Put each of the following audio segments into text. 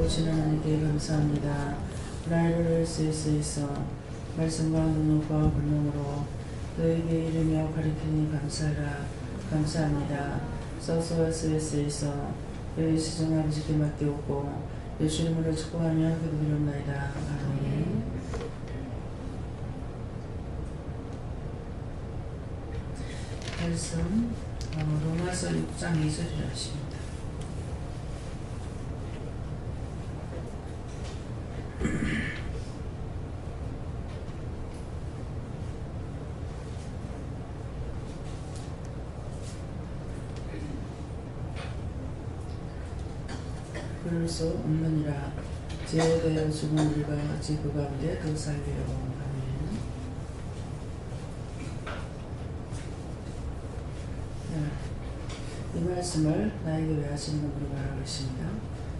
도우시는 하나님께 감사합니다. 나이를 수 있어 말씀과 능력과 권능으로 너에게 이르며 가리키니 감사하라. 감사합니다. 써서 쓸 수 있어 너희 시정 아버지께 맡기옵고 예수 이름으로 축복하며 기도드리옵나이다. 아멘. 말씀 로마서 6장 2절이라 하십니다. 그럴 수 없느니라. 죄에 대하여 죽은 우리가 어찌 그 가운데 더 살리요. 이 말씀을 나에게 왜 하시는 분으로 말하고 있습니다.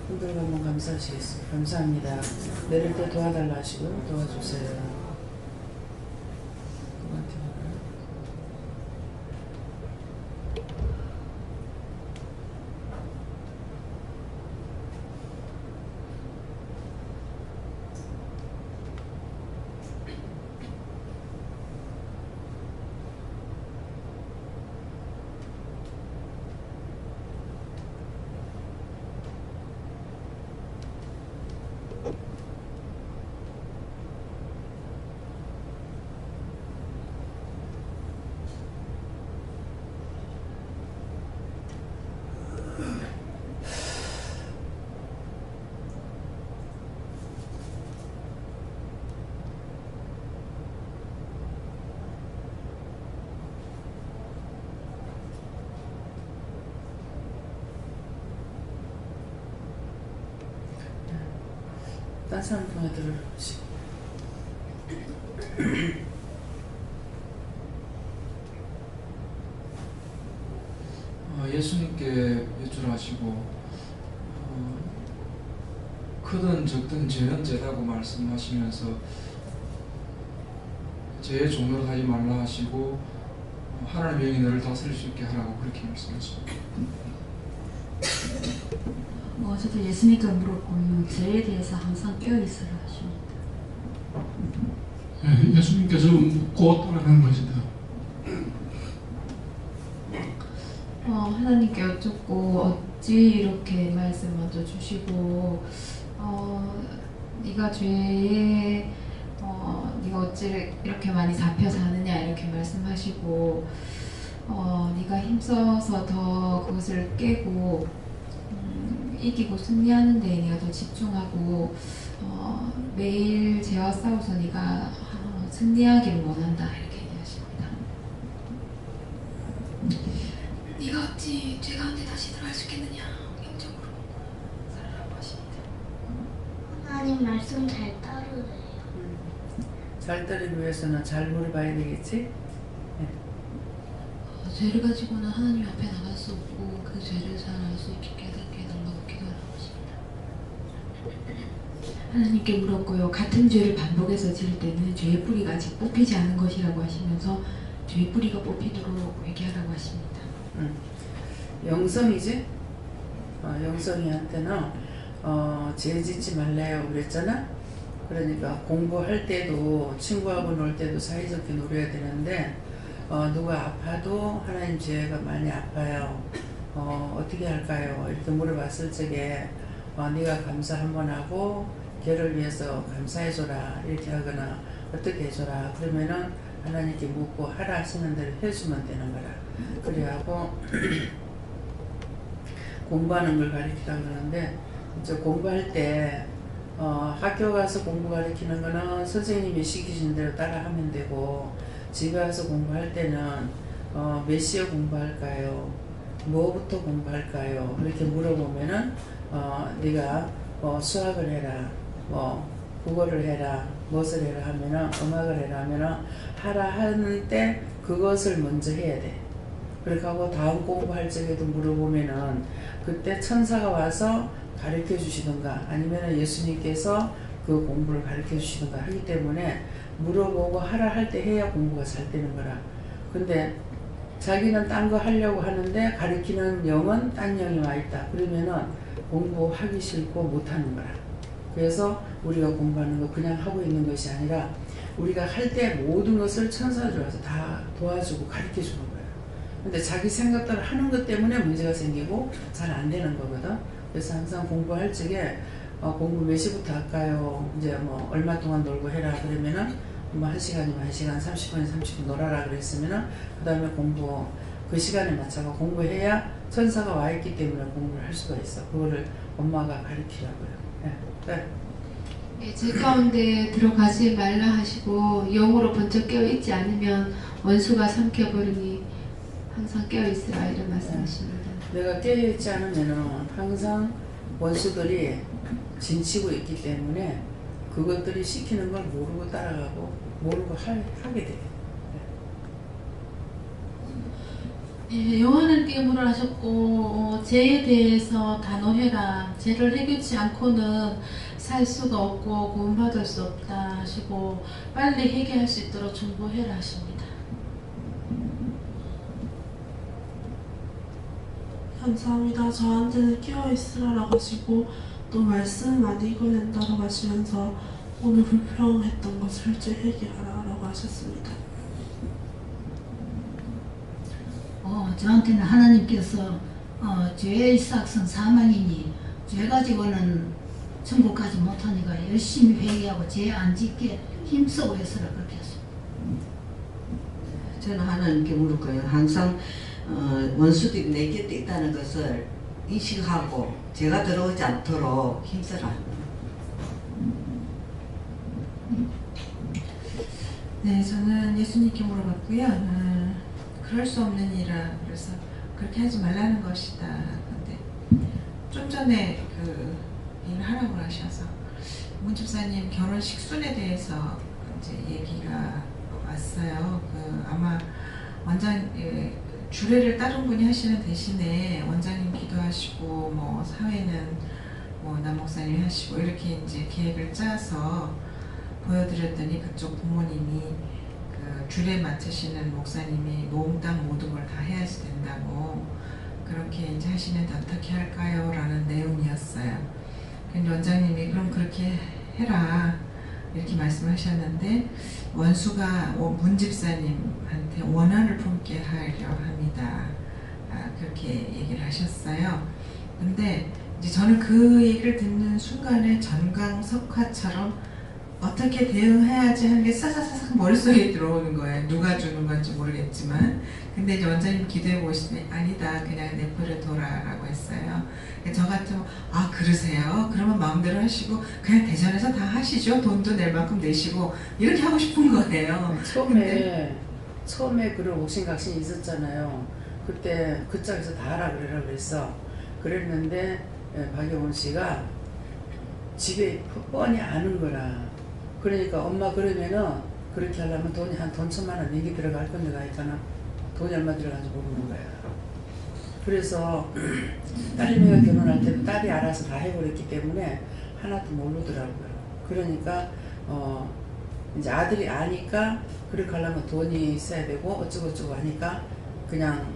분들과 한번 감사하시겠습니다. 감사합니다. 내릴 때 도와달라 하시고 도와주세요. 딴 사람 통해 들어보시고 예수님께 여쭈하시고 크든 적든 죄는 죄라고 말씀하시면서 죄의 종로를 하지 말라 하시고 하나님의 영이 너를 다스릴 수 있게 하라고 그렇게 말씀하십니다. 저도 예수님께 물었고요. 죄에 대해서 항상 깨어있으라 하십니다. 예수님께서 묻고 따라가는 것이다. 하나님께 여쭙고 어찌 이렇게 말씀 먼저 주시고 네가 죄에 네가 어찌 이렇게 많이 잡혀 사느냐 이렇게 말씀하시고 네가 힘써서 더 그것을 깨고 이기고 승리하는 데에 네가 더 집중하고 매일 죄와 싸워서 네가 승리하기를 원한다 이렇게 얘기하십니다. 네가 어찌 죄 가운데 다시 들어갈 수 있겠느냐 영적으로 살아라고 하십니다. 하나님 말씀 잘 따르래요. 잘 따르기 위해서는 잘 물어봐야 되겠지? 네. 죄를 가지고는 하나님 앞에 나갈 수 없고 그 죄를 사할 수 있게 깨닫게 달라고 기도하라고 하십니다. 하나님께 물었고요. 같은 죄를 반복해서 지을 때는 죄의 뿌리가 아직 뽑히지 않은 것이라고 하시면서 죄의 뿌리가 뽑히도록 회개하라고 하십니다. 영성이지? 영성이한테는 죄 짓지 말래요 그랬잖아? 그러니까 공부할 때도 친구하고 놀 때도 사이좋게 놀아야 되는데 누가 아파도 하나님 죄가 많이 아파요. 어떻게 할까요? 이렇게 물어봤을 적에 네가 감사 한번 하고 걔를 위해서 감사해줘라 이렇게 하거나 어떻게 해줘라 그러면은 하나님께 묻고 하라 하시는 대로 해주면 되는 거라. 그래하고 공부하는 걸 가르치라 그러는데 이제 공부할 때 학교 가서 공부 가르치는 거는 선생님이 시키신 대로 따라 하면 되고 집에 와서 공부할 때는 몇 시에 공부할까요? 뭐부터 공부할까요? 이렇게 물어보면은 네가 수학을 해라, 국어를 해라, 무엇을 해라 하면은 음악을 해라 하면은 하라 하는 때 그것을 먼저 해야 돼. 그렇게 하고 다음 공부할 적에도 물어보면은 그때 천사가 와서 가르쳐 주시던가 아니면은 예수님께서 그 공부를 가르쳐 주시던가 하기 때문에 물어보고 하라 할 때 해야 공부가 잘 되는 거라. 근데 자기는 딴 거 하려고 하는데 가르치는 영은 딴 영이 와 있다. 그러면은 공부하기 싫고 못하는 거라. 그래서 우리가 공부하는 거 그냥 하고 있는 것이 아니라 우리가 할 때 모든 것을 천사들이 와서 다 도와주고 가르쳐 주는 거예요. 근데 자기 생각대로 하는 것 때문에 문제가 생기고 잘 안 되는 거거든. 그래서 항상 공부할 적에 공부 몇 시부터 할까요? 이제 뭐 얼마 동안 놀고 해라 그러면은 뭐 1시간이면 1시간, 30분이면 30분 놀아라 그랬으면은 그 다음에 공부 그 시간에 맞춰서 공부해야 천사가 와 있기 때문에 공부를 할 수가 있어. 그거를 엄마가 가르치라고요. 네. 네. 예, 제 가운데 들어가지 말라 하시고 영으로 번쩍 깨어있지 않으면 원수가 삼켜버리니 항상 깨어있으라 이런 말씀하십니다. 내가 깨어있지 않으면은 항상 원수들이 진치고 있기 때문에 그것들이 시키는 걸 모르고 따라가고 모르고 하게 돼. 예, 여호와는 깨물을 하셨고 죄에 대해서 단호해라. 죄를 해결치 않고는 살 수가 없고 구원받을 수 없다 하시고 빨리 해결할 수 있도록 중보해라 하십니다. 감사합니다. 저한테는 깨어있으라고 하시고 또 말씀 많이 읽어낸다고 하시면서 오늘 불평했던 거 철저히 해결하라고 하셨습니다. 저한테는 하나님께서 죄의 삭은 사망이니 죄 가지고는 천국 가지 못하니까 열심히 회개하고 죄 안 짓게 힘쓰고 해서라 그렇게 했습니다. 저는 하나님께 물을 거예요. 항상 원수들이 내 곁에 있다는 것을 인식하고 죄가 들어오지 않도록 힘쓰라. 네, 저는 예수님께 물어봤고요. 그럴 수 없는 일이라 그래서 그렇게 하지 말라는 것이다. 근데 좀 전에 그 일을 하라고 하셔서 문 집사님 결혼 식순에 대해서 이제 얘기가 왔어요. 아마 원장 주례를 다른 분이 하시는 대신에 원장님 기도하시고 뭐 사회는 뭐 남 목사님이 하시고 이렇게 이제 계획을 짜서 보여드렸더니 그쪽 부모님이 주례 맡으시는 목사님이 노홍땅 모든 걸 다 해야지 된다고 그렇게 이제 하시는데 어떻게 할까요? 라는 내용이었어요. 근데 원장님이 그럼 그렇게 해라 이렇게 말씀하셨는데 원수가 문 집사님한테 원한을 품게 하려 합니다. 그렇게 얘기를 하셨어요. 근데 이제 저는 그 얘기를 듣는 순간에 전강석화처럼 어떻게 대응해야지 하는 게 사사사삭 머릿속에 들어오는 거예요. 누가 주는 건지 모르겠지만. 근데 이제 원장님 기도해 보시더니 아니다 그냥 내버려둬라 라고 했어요. 저 같으면 그러세요? 그러면 마음대로 하시고 그냥 대전에서 다 하시죠. 돈도 낼 만큼 내시고 이렇게 하고 싶은 거예요. 처음에 그런 옥신각신이 있었잖아요. 그때 그 짝에서 다 하라 그랬어. 그랬는데 박영훈 씨가 집에 뻔히 아는 거라. 그러니까 엄마 그러면은 그렇게 하려면 돈이 한 돈 1,000만 원 내기 들어갈 건데 가니까는 돈이 얼마 들어가는지 모르는 거야. 그래서 딸내미가 결혼할 때도 딸이 알아서 다 해버렸기 때문에 하나도 모르더라고요. 그러니까 이제 아들이 아니까 그렇게 하려면 돈이 있어야 되고 어쩌고저쩌고 하니까 그냥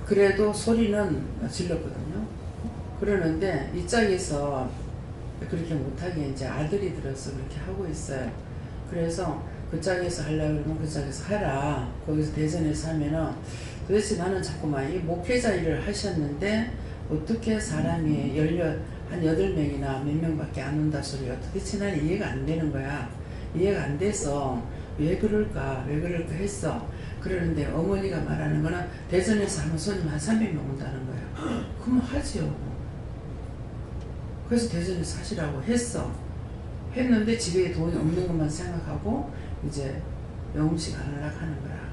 그래도 소리는 질렀거든요. 그러는데 이 짝에서 그렇게 못하게 이제 아들이 들어서 그렇게 하고 있어요. 그래서 그 짝에서 하려고 그러면 그 짝에서 하라. 거기서 대전에서 하면은 도대체 나는 자꾸만 이 목회자 일을 하셨는데 어떻게 사람이 한 8명이나 몇 명밖에 안 온다 소리가 도대체 난 이해가 안 되는 거야. 이해가 안 돼서 왜 그럴까 했어. 그러는데 어머니가 말하는 거는 대전에서 하면 손님 한 300명 온다는 거야. 그럼 하지요. 그래서 대전에서 하시라고 했는데 집에 돈이 없는 것만 생각하고 이제 영웅씨가 안 하려고 하는 거야.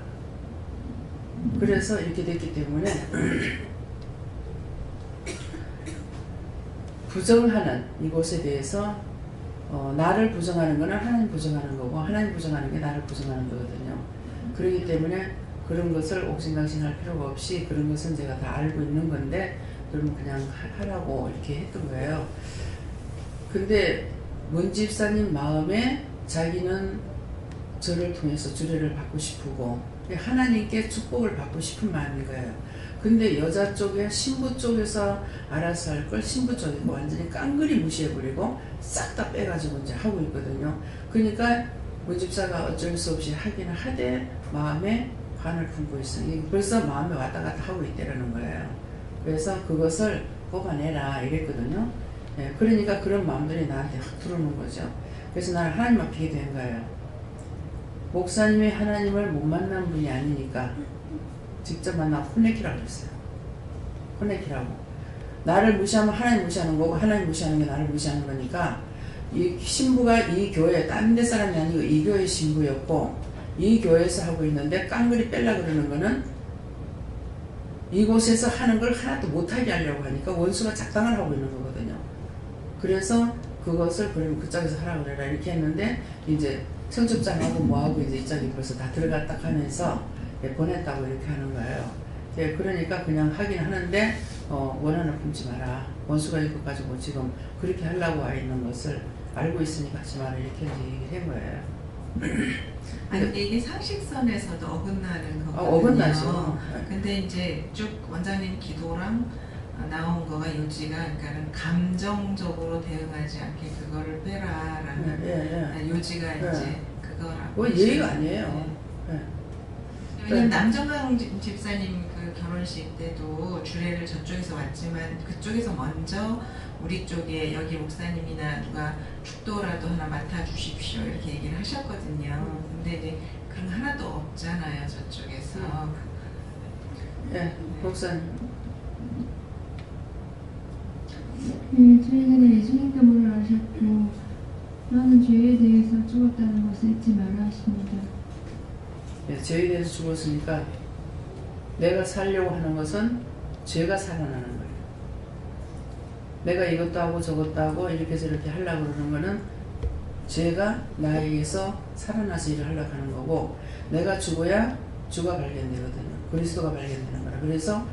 그래서 이렇게 됐기 때문에 부정하는 이곳에 대해서 나를 부정하는 거는 하나님 부정하는 거고 하나님 부정하는 게 나를 부정하는 거거든요. 그렇기 때문에 그런 것을 옥신각신할 필요가 없이 그런 것은 제가 다 알고 있는 건데 그러면 그냥 하라고 이렇게 했던 거예요. 근데 문 집사님 마음에 자기는 저를 통해서 주례를 받고 싶고 하나님께 축복을 받고 싶은 마음인 거예요. 근데 여자 쪽에 신부 쪽에서 알아서 할 걸 신부 쪽에 완전히 깡그리 무시해버리고 싹 다 빼가지고 이제 하고 있거든요. 그러니까 문집사가 어쩔 수 없이 하기는 하되 마음에 관을 품고 있어요. 이게 벌써 마음에 왔다 갔다 하고 있다는 거예요. 그래서 그것을 뽑아내라 이랬거든요. 예, 그러니까 그런 마음들이 나한테 확 들어오는 거죠. 그래서 나는 하나님 앞에 된 거예요. 목사님이 하나님을 못 만난 분이 아니니까 직접 만나 혼내키라고 했어요. 혼내키라고. 나를 무시하면 하나님 무시하는 거고 하나님 무시하는 게 나를 무시하는 거니까 이 신부가 이 교회 딴 데 사람이 아니고 이 교회 신부였고 이 교회에서 하고 있는데 깡그리 뺄라 그러는 거는 이곳에서 하는 걸 하나도 못하게 하려고 하니까 원수가 작당을 하고 있는 거거든요. 그래서 그것을 그러면 그쪽에서 하라고 그래라 이렇게 했는데 이제 청첩장하고 뭐하고 이제 이쪽이 벌써 다 들어갔다 하면서 보냈다고 이렇게 하는 거예요. 예, 그러니까 그냥 하긴 하는데 원한을 품지 마라. 원수가 이것까지 뭐 지금 그렇게 하려고 와 있는 것을 알고 있으니까 하지 마라 이렇게 얘기를 한 거예요. 아니 근데 이게 상식선에서도 어긋나는 거거든요. 어긋나죠. 근데 이제 쭉 원장님 기도랑 나온 거가 요지가 그러니까는 감정적으로 대응하지 않게 그거를 빼라라는 요지가 이제 그거라고. 뭐 예의가 아니에요. 네. 왜냐면 남정강 집사님 그 결혼식 때도 주례를 저쪽에서 왔지만 그쪽에서 먼저 우리 쪽에 여기 목사님이나 누가 축도라도 하나 맡아주십시오 이렇게 얘기를 하셨거든요. 근데 이제 그런 거 하나도 없잖아요 저쪽에서. 네, 목사님. 최근에 예수님께서를 하셨고 나는 죄에 대해서 죽었다는 것을 잊지 말라 하십니다. 네, 죄에 대해서 죽었으니까 내가 살려고 하는 것은 죄가 살아나는 거예요. 내가 이것도 하고 저것도 하고 이렇게 저렇게 하려고 그러는 거는 죄가 나에게서 살아나서 일을 하려고 하는 거고 내가 죽어야 주가 발견되거든요. 그리스도가 발견되는 거라. 그래서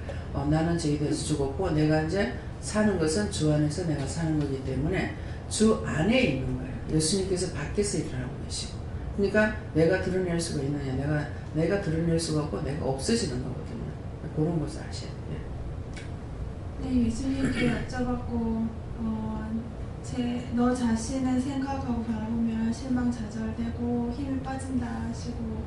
나는 죄에 대해서 죽었고 내가 이제 사는 것은 주 안에서 내가 사는 거기 때문에 주 안에 있는 거예요. 예수님께서 밖에서 일을 하고 계시고 그러니까 내가 드러낼 수가 있느냐 내가 드러낼 수가 없고 내가 없어지는 거거든요. 그런 것을 아셔야 돼요. 네, 예수님께 여쭤봤고 너 자신을 생각하고 바라보면 실망 좌절되고 힘이 빠진다 하시고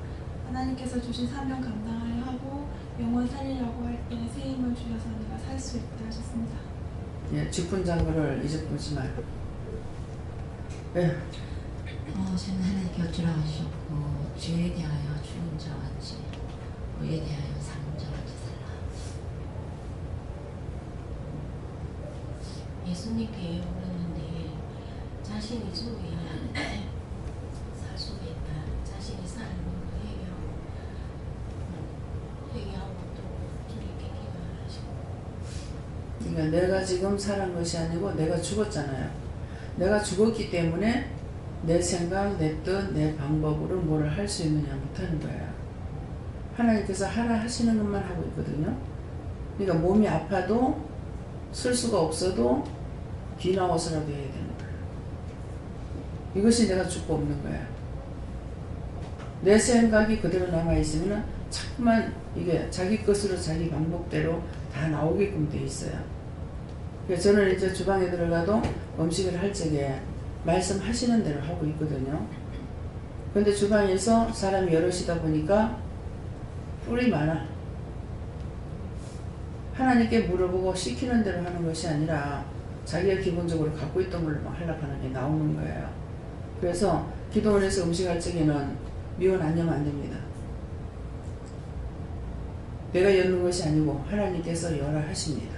하나님께서 주신 사명 감당을 하고 영혼 살리려고 할 때 새 힘을 주셔서 내가 살 수 있다 하셨습니다. 예, 짚은 장거를 잊어보지 마요. 예. 저는 하나님께 어쩌라하셨고 죄에 대하여 죽은 자와 같이 의에 대하여 사는 자와 같이 살라. 예수님께 물었는데 자신이 죽어야 살 수가 있다. 자신이 사는 걸 회개하고 또 주님께 기도를 하시고. 그러니까 내가 지금 살은 것이 아니고 내가 죽었잖아요. 내가 죽었기 때문에 내 생각, 내 뜻, 내 방법으로 뭐를 할 수 있느냐 못하는 거야. 하나님께서 하라 하시는 것만 하고 있거든요. 그러니까 몸이 아파도 쓸 수가 없어도 비 나와서라도 해야 되는 거야. 이것이 내가 죽고 없는 거야. 내 생각이 그대로 남아있으면 자꾸만 이게 자기 것으로 자기 방법대로 다 나오게끔 돼 있어요. 그래서 저는 이제 주방에 들어가도 음식을 할 적에 말씀하시는 대로 하고 있거든요. 그런데 주방에서 사람이 여럿이다 보니까 뿔이 많아. 하나님께 물어보고 시키는 대로 하는 것이 아니라 자기가 기본적으로 갖고 있던 걸로 하려고 하는 게 나오는 거예요. 그래서 기도원에서 음식할 적에는 미원 안 여면 안 됩니다. 내가 여는 것이 아니고 하나님께서 여라 하십니다.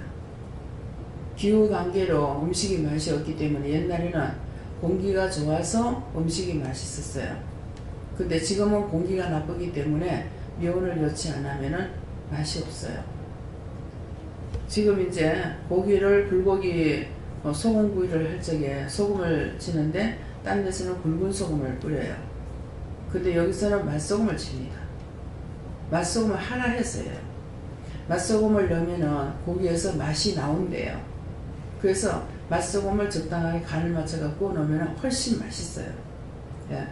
기후관계로 음식이 맛이 없기 때문에 옛날에는 공기가 좋아서 음식이 맛있었어요. 근데 지금은 공기가 나쁘기 때문에 미온을 넣지 않으면 맛이 없어요. 지금 이제 고기를 불고기 소금구이를 할 적에 소금을 치는데 딴 데서는 굵은 소금을 뿌려요. 근데 여기서는 맛소금을 칩니다. 맛소금을 하나 했어요. 맛소금을 넣으면 고기에서 맛이 나온대요. 그래서 맛소금을 적당하게 간을 맞춰갖고 넣으면 훨씬 맛있어요. 예.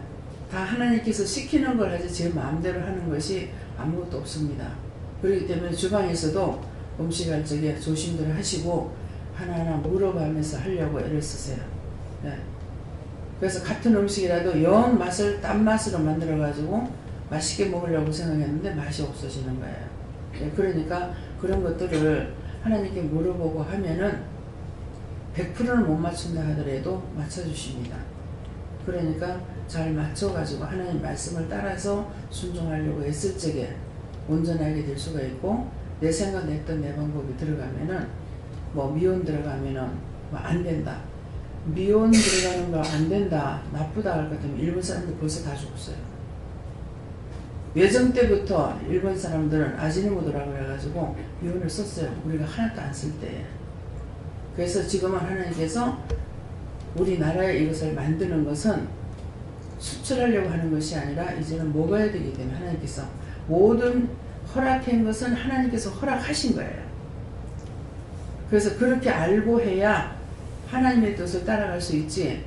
다 하나님께서 시키는 걸 하지 제 마음대로 하는 것이 아무것도 없습니다. 그렇기 때문에 주방에서도 음식할 적에 조심들 하시고 하나하나 물어가면서 하려고 애를 쓰세요. 네. 그래서 같은 음식이라도 영 맛을 딴 맛으로 만들어 가지고 맛있게 먹으려고 생각했는데 맛이 없어지는 거예요. 네. 그러니까 그런 것들을 하나님께 물어보고 하면은 100%는 못 맞춘다 하더라도 맞춰주십니다. 그러니까 잘 맞춰가지고 하나님 말씀을 따라서 순종하려고 했을 적에 온전하게 될 수가 있고, 내 생각 냈던 내 방법이 들어가면은 뭐 미혼 들어가면은 뭐 안 된다, 미혼 들어가는 거 안 된다, 나쁘다 할 것 같으면 일본 사람들 벌써 다 죽었어요. 외정 때부터 일본 사람들은 아지노모토라고 해가지고 미혼을 썼어요. 우리가 하나도 안 쓸 때. 그래서 지금은 하나님께서 우리나라에 이것을 만드는 것은 수출하려고 하는 것이 아니라 이제는 먹어야 되기 때문에 하나님께서 모든 허락한 것은 하나님께서 허락하신 거예요. 그래서 그렇게 알고 해야 하나님의 뜻을 따라갈 수 있지,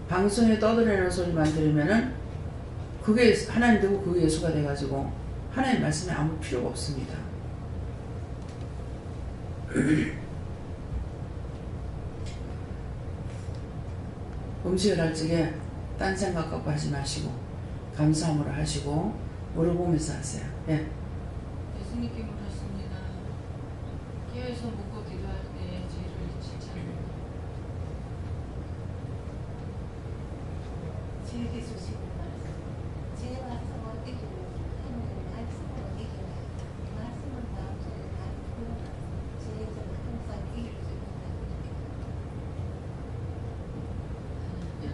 방송에 떠들어내는 소리만 들으면은 그게 하나님 되고 그게 예수가 돼가지고 하나님 말씀에 아무 필요가 없습니다. 음식을 할 적에 딴 생각 갖고 하지 마시고 감사함으로 하시고 물어보면서 하세요. 예. 예수님께 물었습니다. 교회에서 묻고 기도할 때 죄를 짓지 않는다. 제게 주시고 제가 와서 어디로 하는 말씀을 어디로 말씀을 마음속에 담고 제가 항상 길을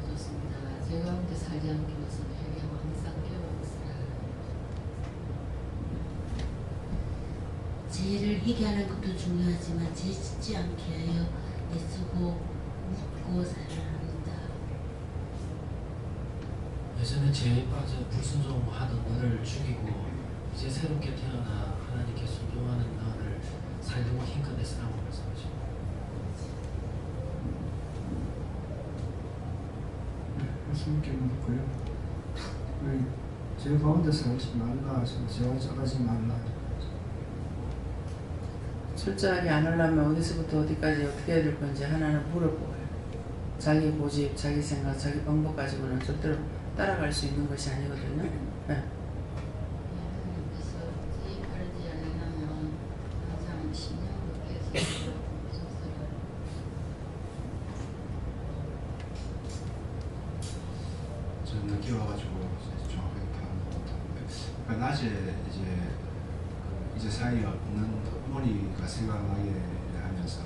좋습니다. 제 가운데 살지 않게 것은 회개하고 항상 깨어있으라. 죄를 회개하는 것도 중요하지만 죄 짓지 않게 하여 애쓰고 묻고 살아야 합니다. 예전에 죄에 빠져 불순종하던 너를 죽이고 이제 새롭게 태어나 하나님께 순종하는 너를 살리고 힘껏 애쓰라고 말씀하십니다. 예수님께 묻고요. 제 가운데 살지 말라 하시고 제가 짜가지 말라. 철저하게 안 하려면 어디서부터 어디까지 어떻게 해야 될 건지 하나는 물어보고요. 자기 고집, 자기 생각, 자기 방법 가지고는 절대로 따라갈 수 있는 것이 아니거든요. 네. 그래서 죄 바르지 않으면 항상 신령하게 저는 늦게 와가지고 정확하게 파악을 못하는데, 그러니까 낮에 이제 사이에 없는 어머니가 생각나게 하면서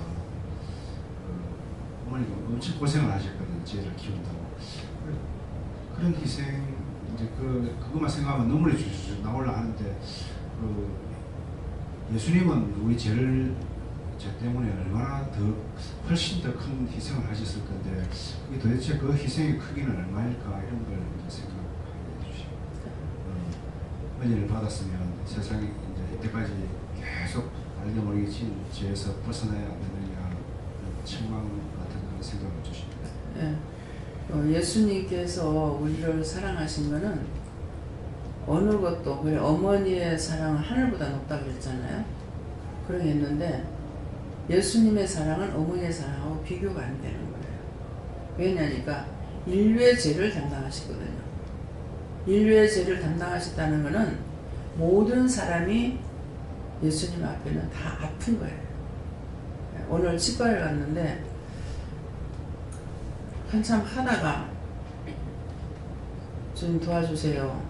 어머니가 엄청 고생을 하셨거든요. 쟤를 키운다고. 그런 희생, 이제 그것만 생각하면 눈물이 줄줄 나올라 하는데, 예수님은 우리 죄 때문에 얼마나 훨씬 더 큰 희생을 하셨을 건데, 그게 도대체 그 희생의 크기는 얼마일까, 이런 걸 생각하게 해주시고, 은혜를 받았으면 세상에 이제 이때까지 계속 알게 모르게 진 죄에서 벗어나야 안 되느냐, 책망 같은 그런 생각을 주십니다. 예. 예수님께서 우리를 사랑하신 것은 어느 것도, 그래 어머니의 사랑은 하늘보다 높다고 그랬잖아요. 그러겠는데 예수님의 사랑은 어머니의 사랑하고 비교가 안 되는 거예요. 왜냐니까 인류의 죄를 담당하시거든요. 인류의 죄를 담당하셨다는 것은 모든 사람이 예수님 앞에는 다 아픈 거예요. 오늘 치과에 갔는데 한참 하다가 좀 도와주세요,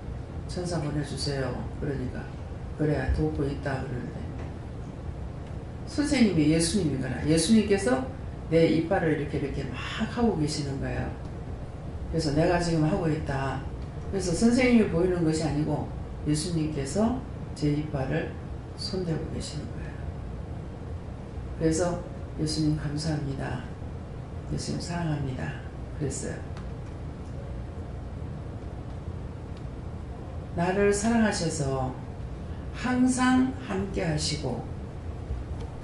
천사 보내주세요, 그러니까 그래 돕고 있다 그러는데, 선생님이 예수님이거나 예수님께서 내 이빨을 이렇게 막 하고 계시는 거예요. 그래서 내가 지금 하고 있다. 그래서 선생님이 보이는 것이 아니고 예수님께서 제 이빨을 손대고 계시는 거예요. 그래서 예수님 감사합니다, 예수님 사랑합니다 그랬어요. 나를 사랑하셔서 항상 함께 하시고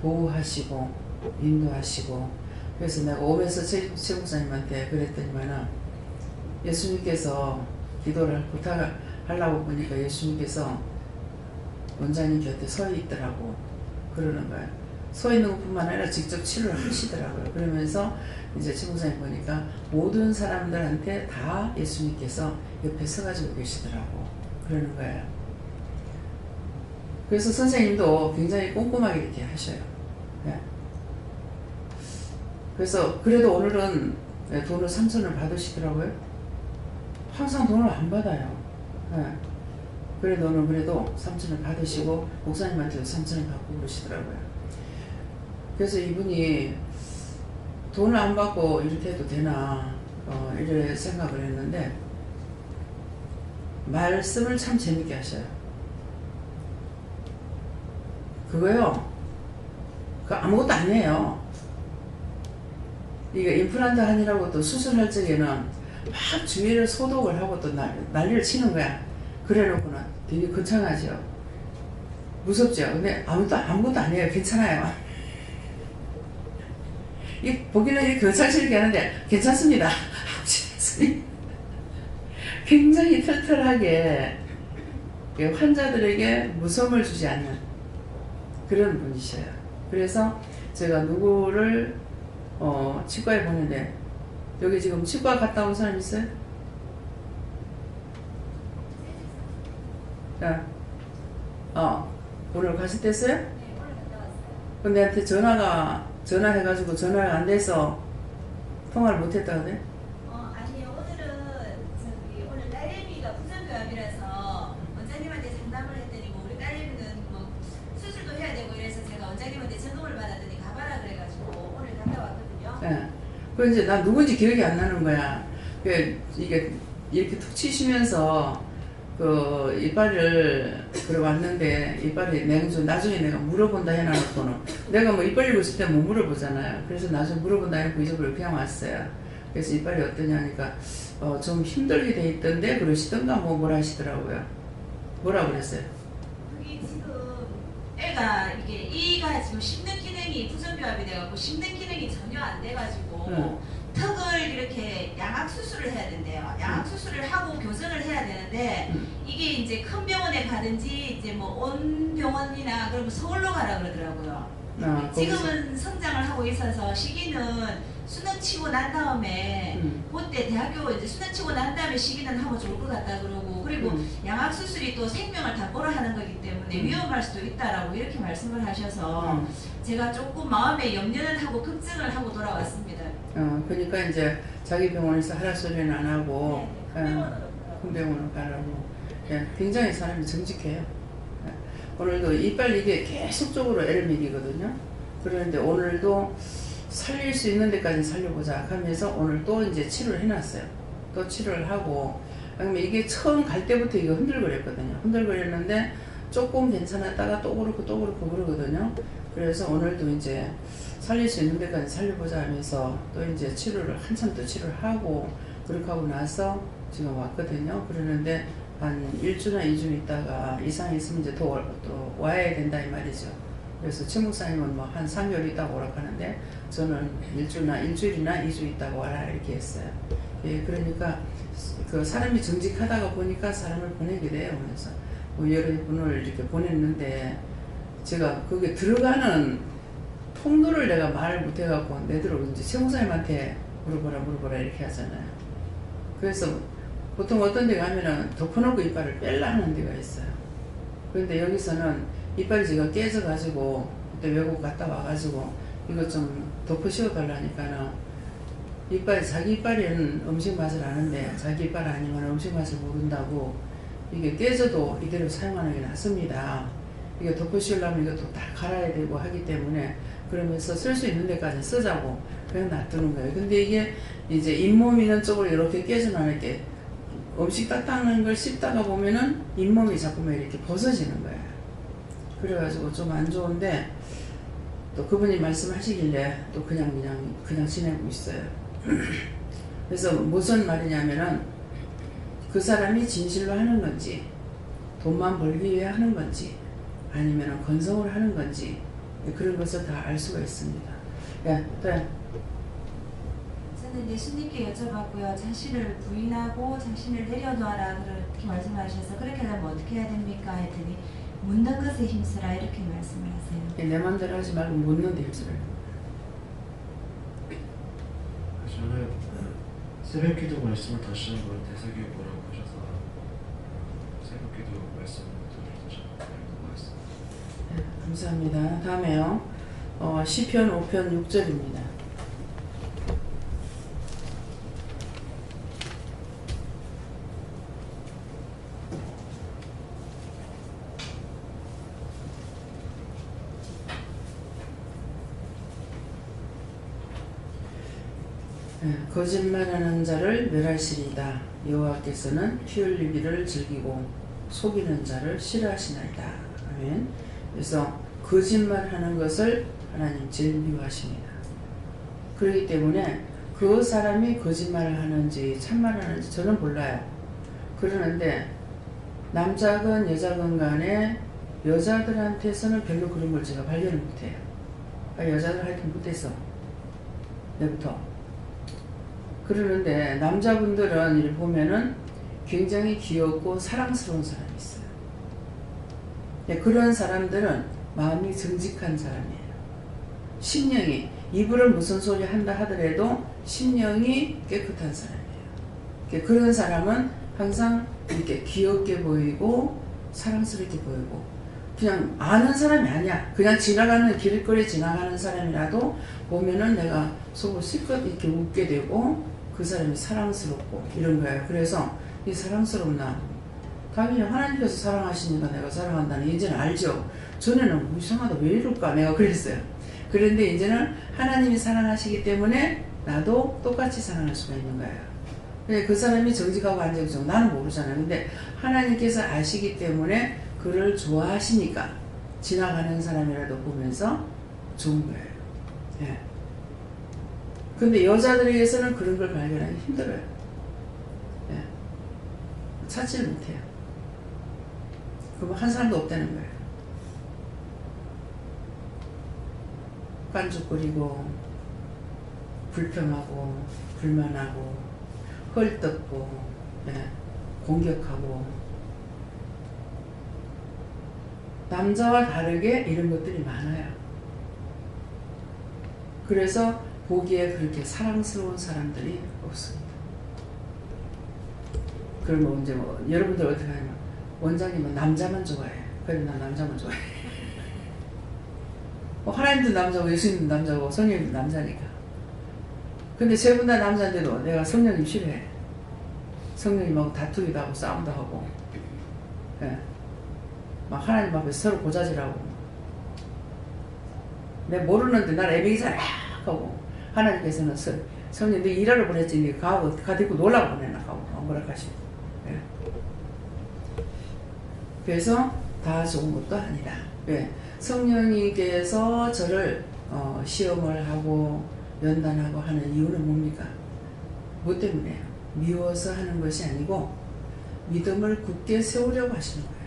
보호하시고 인도하시고, 그래서 내가 오면서 최 목사님한테 그랬더니만은 예수님께서 기도를 부탁하려고 보니까 예수님께서 원장님 곁에 서 있더라고. 그러는 거예요. 서 있는 것뿐만 아니라 직접 치료를 하시더라고요. 그러면서 이제 최 목사님 보니까 모든 사람들한테 다 예수님께서 옆에 서가지고 계시더라고. 그러는 거예요. 그래서 선생님도 굉장히 꼼꼼하게 이렇게 하셔요. 네. 그래서 그래도 오늘은 돈을 3,000을 받으시더라고요. 항상 돈을 안 받아요. 네. 그래도 오늘 그래도 3,000을 받으시고 목사님한테도 3,000을 받고 그러시더라고요. 그래서 이분이 돈을 안 받고 이렇게 해도 되나 이래 생각을 했는데 말씀을 참 재밌게 하셔요. 그거요, 그 아무것도 아니에요. 이게 임플란트 하느라고 또 수술할 적에는 막 주위를 소독을 하고 또 난리를 치는 거야. 그래 놓고는 되게 거창하죠. 무섭죠. 근데 아무것도 아니에요. 괜찮아요. 이 보기는 이렇게 거창스럽게 하는데 괜찮습니다. 굉장히 털털하게 환자들에게 무서움을 주지 않는 그런 분이셔요. 그래서 제가 누구를 치과에 보는데, 여기 지금 치과 갔다 온 사람 있어요? 자, 오늘 가실 때 했어요? 네, 오늘 갔다 왔어요. 근데 나한테 전화해가지고 전화가 안 돼서 통화를 못 했다 그래? 아니요, 오늘 딸내미가 부전교합이라서 원장님한테 상담을 했더니 뭐 우리 딸내미는 뭐 수술도 해야 되고 이래서 제가 원장님한테 전송을 받았더니 가봐라 그래가지고 오늘 갔다 왔거든요. 네. 그 이제 나 누군지 기억이 안 나는 거야. 이게 이렇게 툭 치시면서 그 이빨을 그래 왔는데, 이빨이 나중에 내가 물어본다 해놔놓고는 내가 뭐 이빨 일고 있을 때 못 물어보잖아요. 그래서 나중에 물어본다 해놓고 잊어버리고 그냥 왔어요. 그래서 이빨이 어떠냐 하니까 좀 힘들게 돼 있던데 그러시던가 뭐라 하시더라고요. 뭐라 그랬어요? 그게 지금 애가 이가 지금 씹는 기능이 부전교합이 돼갖고 씹는 기능이 전혀 안 돼가지고 턱을 이렇게 양악 수술을 해야 된대요. 양악 수술을 하고 교정을 해야 되는데 이게 이제 큰 병원에 가든지 이제 뭐 온 병원이나 그러면 서울로 가라 그러더라고요. 지금은 성장을 하고 있어서 시기는 수능 치고 난 다음에 그때 대학교 이제 수능 치고 난 다음에 시기는 하면 좋을 것 같다 그러고, 그리고 양악 수술이 또 생명을 담보로 하는 거기 때문에 위험할 수도 있다라고 이렇게 말씀을 하셔서 제가 조금 마음에 염려는 하고 걱정을 하고 돌아왔습니다. 그러니까 이제 자기 병원에서 하라 소리는 안 하고 큰 병원으로 가라고. 굉장히 사람이 정직해요. 오늘도 이빨 이게 계속적으로 애를 먹이거든요. 그런데 오늘도 살릴 수 있는 데까지 살려보자 하면서 오늘 또 이제 치료를 해놨어요. 또 치료를 하고, 그러면 이게 처음 갈 때부터 이거 흔들거렸거든요. 흔들거렸는데 조금 괜찮았다가 또 그렇고 그러거든요. 그래서 오늘도 이제 살릴 수 있는 데까지 살려보자 하면서 또 이제 치료를 한참 더 치료를 하고 그렇게 하고 나서 지금 왔거든요. 그러는데 한 1주나 2주 있다가 이상이 있으면 이제 또 와야 된다 이 말이죠. 그래서 최 목사님은 뭐 한 3개월 있다고 오라고 하는데 저는 일주일이나 2주 있다고 와라 이렇게 했어요. 그러니까 그 사람이 정직하다가 보니까 사람을 보내게 돼요. 그래서 뭐 여러 분을 이렇게 보냈는데 제가 거기에 들어가는 통로를 내가 말을 못해갖고 내대로 이제 최 목사님한테 물어보라 이렇게 하잖아요. 그래서 보통 어떤 데 가면은 덮어놓고 이빨을 뺄라 하는 데가 있어요. 그런데 여기서는 이빨이 제가 깨져가지고 그때 외국 갔다 와가지고 이거 좀 덮어 씌워달라니까는 자기 이빨은 음식 맛을 아는데 자기 이빨 아니면 음식 맛을 모른다고 이게 깨져도 이대로 사용하는 게 낫습니다. 이게 덮어 씌우려면 이것도 다 갈아야 되고 하기 때문에 그러면서 쓸 수 있는 데까지 쓰자고 그냥 놔두는 거예요. 근데 이게 이제 잇몸 있는 쪽으로 이렇게 깨져나는 게 음식 딱 닦는 걸 씹다가 보면은 잇몸이 자꾸만 이렇게 벗어지는 거예요. 그래가지고 좀 안 좋은데 또 그분이 말씀하시길래 또 그냥 지내고 있어요. 그래서 무슨 말이냐면은 그 사람이 진실로 하는 건지 돈만 벌기 위해 하는 건지 아니면 건성을 하는 건지 그런 것을 다 알 수가 있습니다. 네. 저는 예수님께 여쭤봤고요. 자신을 부인하고 자신을 내려놓아라 그렇게 말씀하셔서 그렇게 하려면 어떻게 해야 됩니까? 했더니 묻는 것에 힘쓰라 이렇게 말씀을 하세요. 내 마음대로 하지 말고 묻는 데 힘쓰라. 저는 새벽기도 말씀을 다시 한번 되새겨 보라고 하셔서 새벽기도 말씀을 다시 한번 읽어보겠습니다. 네, 감사합니다. 다음에요. 시편 5편 6절입니다. 거짓말하는 자를 멸하시리다. 여호와께서는 피 흘리기를 즐기고 속이는 자를 싫어하시나이다. 아멘. 그래서 거짓말하는 것을 하나님 제일 미워하십니다. 그렇기 때문에 그 사람이 거짓말을 하는지 참말을 하는지 저는 몰라요. 그러는데 남자건 여자건 간에 여자들한테서는 별로 그런 걸 제가 발견을 못해요. 여자들 하여튼 못해서 내부터. 그러는데 남자분들은 이렇게 보면은 굉장히 귀엽고 사랑스러운 사람이 있어요. 그런 사람들은 마음이 정직한 사람이에요. 심령이, 입으로 무슨 소리 한다 하더라도 심령이 깨끗한 사람이에요. 그런 사람은 항상 이렇게 귀엽게 보이고 사랑스럽게 보이고 그냥 아는 사람이 아니야. 그냥 지나가는 길거리 지나가는 사람이라도 보면은 내가 속을 실컷 이렇게 웃게 되고 그 사람이 사랑스럽고 이런 거예요. 그래서 이 사랑스럽나? 당연히 하나님께서 사랑하시니까 내가 사랑한다는 이제는 알죠. 전에는 이상하다 왜 이럴까 내가 그랬어요. 그런데 이제는 하나님이 사랑하시기 때문에 나도 똑같이 사랑할 수가 있는 거예요. 그 사람이 정직하고 안 정직하고 나는 모르잖아요. 근데 하나님께서 아시기 때문에 그를 좋아하시니까 지나가는 사람이라도 보면서 좋은 거예요. 예. 근데 여자들에게서는 그런 걸 발견하기 힘들어요. 예. 찾지를 못해요. 그러면 한 사람도 없다는 거예요. 깐죽거리고 불평하고 불만하고 헐뜯고 예. 공격하고 남자와 다르게 이런 것들이 많아요. 그래서 보기에 그렇게 사랑스러운 사람들이 없습니다. 그러면 이제 여러분들 어떻게 하냐면 원장님은 남자만 좋아해. 그래 난 남자만 좋아해. 하나님도 남자고 예수님도 남자고 성령님도 남자니까. 근데 세 분 다 남자인데도 내가 성령님 싫어해. 성령님하고 다투기도 하고 싸움도 하고 예. 막 하나님 앞에 서로 고자질하고 내가 모르는데 날 애비기잖아 하고 하나님께서는 성령 너 일하러 보냈지 니 가고 데리고 놀라고 보내나 하고 뭐라 하시고 예. 그래서 다 좋은 것도 아니다. 왜? 성령님께서 저를 시험을 하고 연단하고 하는 이유는 뭡니까? 뭐 때문에요? 미워서 하는 것이 아니고 믿음을 굳게 세우려고 하시는 거예요.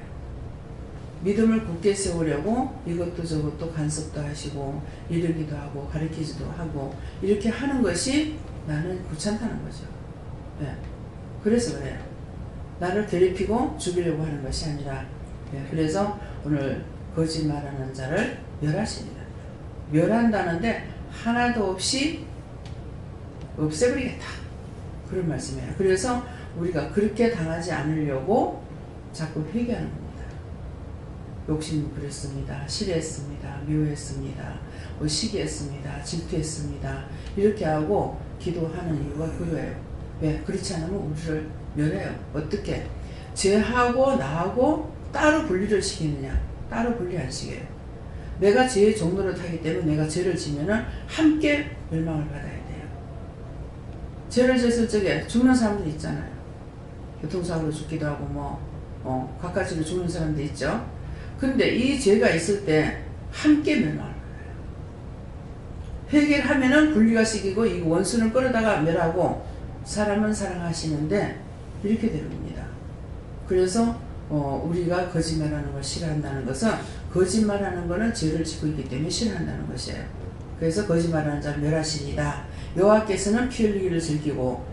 믿음을 굳게 세우려고 이것도 저것도 간섭도 하시고 이르기도 하고 가르치기도 하고 이렇게 하는 것이 나는 귀찮다는 거죠. 네. 그래서 그래요. 나를 괴롭히고 죽이려고 하는 것이 아니라 네. 그래서 오늘 거짓말하는 자를 멸하십니다. 멸한다는데 하나도 없이 없애버리겠다. 그런 말씀이에요. 그래서 우리가 그렇게 당하지 않으려고 자꾸 회개하는 겁니다. 욕심 부렸습니다. 싫어했습니다. 미워했습니다. 시기했습니다. 질투했습니다. 이렇게 하고 기도하는 이유가 그거예요. 왜? 그렇지 않으면 우리를 멸해요. 어떻게? 죄하고 나하고 따로 분리를 시키느냐? 따로 분리 안 시켜요. 내가 죄의 종로를 타기 때문에 내가 죄를 지면은 함께 멸망을 받아야 돼요. 죄를 졌을 적에 죽는 사람들 있잖아요. 교통사고로 죽기도 하고 갖가지로 죽는 사람도 있죠. 근데 이 죄가 있을 때 함께 멸망을 받아요. 회개를 하면은 분리가 시키고 이 원수는 끌어다가 멸하고 사람은 사랑하시는데 이렇게 되는 겁니다. 그래서 우리가 거짓말하는 걸 싫어한다는 것은 거짓말하는 것은 죄를 짓고 있기 때문에 싫어한다는 것이에요. 그래서 거짓말하는 자를 멸하시리다. 여호와께서는 피 흘리기를 즐기고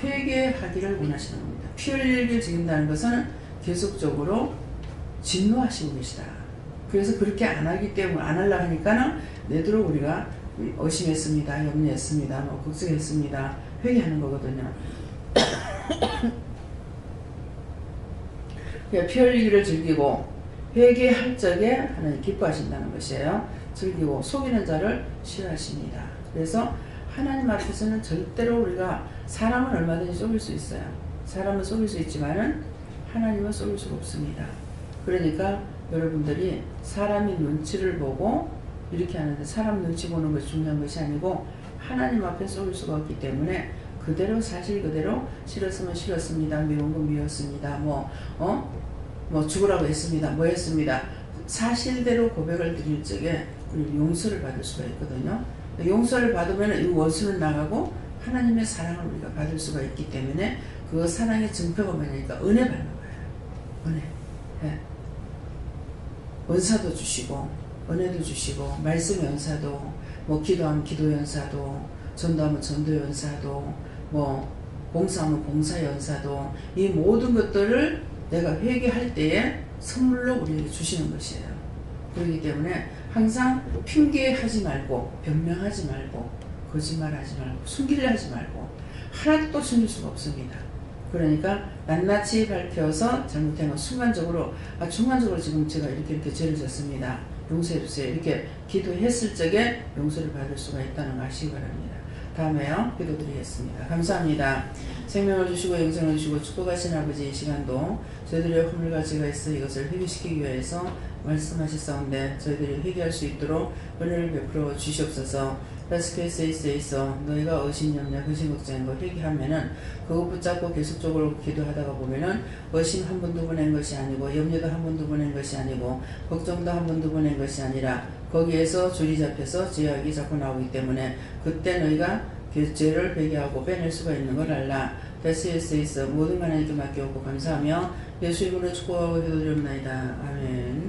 회개하기를 원하시는 겁니다. 피 흘리기를 즐긴다는 것은 계속적으로 진노하시고 계시다. 그래서 그렇게 안 하기 때문에 안 하려고 하니까는 내도록 우리가 의심했습니다. 염려했습니다. 뭐 걱정했습니다. 회개하는 거거든요. 피 흘리기를 즐기고 회개할 적에 하나님 기뻐하신다는 것이에요. 즐기고 속이는 자를 싫어하십니다. 그래서 하나님 앞에서는 절대로 우리가 사람은 얼마든지 속일 수 있어요. 사람은 속일 수 있지만은 하나님은 속일 수가 없습니다. 그러니까 여러분들이 사람이 눈치를 보고 이렇게 하는데 사람 눈치 보는 것이 중요한 것이 아니고 하나님 앞에 속일 수가 없기 때문에 그대로 사실 그대로 싫었으면 싫었습니다. 미운 건 미웠습니다. 뭐 죽으라고 했습니다. 뭐 했습니다. 사실대로 고백을 드릴 적에 우리 용서를 받을 수가 있거든요. 용서를 받으면 이 원수는 나가고 하나님의 사랑을 우리가 받을 수가 있기 때문에 그 사랑의 증표가 뭐냐니까 은혜 받는 거예요. 은혜. 예. 은사도 주시고 은혜도 주시고 말씀 연사도 뭐 기도하면 기도 연사도 전도하면 전도 연사도 뭐 봉사하면 봉사 연사도 이 모든 것들을 내가 회개할 때에 선물로 우리에게 주시는 것이에요. 그렇기 때문에 항상 핑계하지 말고 변명하지 말고 거짓말하지 말고 숨기려 하지 말고 하나도 숨길 수가 없습니다. 그러니까 낱낱이 밝혀서 잘못된 건 순간적으로 지금 제가 이렇게 죄를 졌습니다. 용서해 주세요. 이렇게 기도했을 적에 용서를 받을 수가 있다는 거 아시기 바랍니다. 다음에요. 기도드리겠습니다. 감사합니다. 생명을 주시고 영생을 주시고 축복하신 아버지 이 시간도 저희들의 허물가지가 있어 이것을 회개시키기 위해서 말씀하셨사온데 저희들이 회개할 수 있도록 은혜를 베풀어 주시옵소서. 베스트케이스에 있어 너희가 의심, 염려, 근심, 걱정인 거 회개하면은 그거 붙잡고 계속적으로 기도하다가 보면은 의심 한 번 두 번 한 것이 아니고 염려도 한 번 두 번 한 것이 아니고 걱정도 한 번 두 번 한 것이 아니라 거기에서 줄이 잡혀서 죄악이 자꾸 나오기 때문에 그때 너희가 그 죄를 회개하고 빼낼 수가 있는 걸 알라. 베스트케이스에 있어 모든 하나님께 맡겨오고 감사하며 예수 이름으로 축복하고 기도드립니다. 아멘.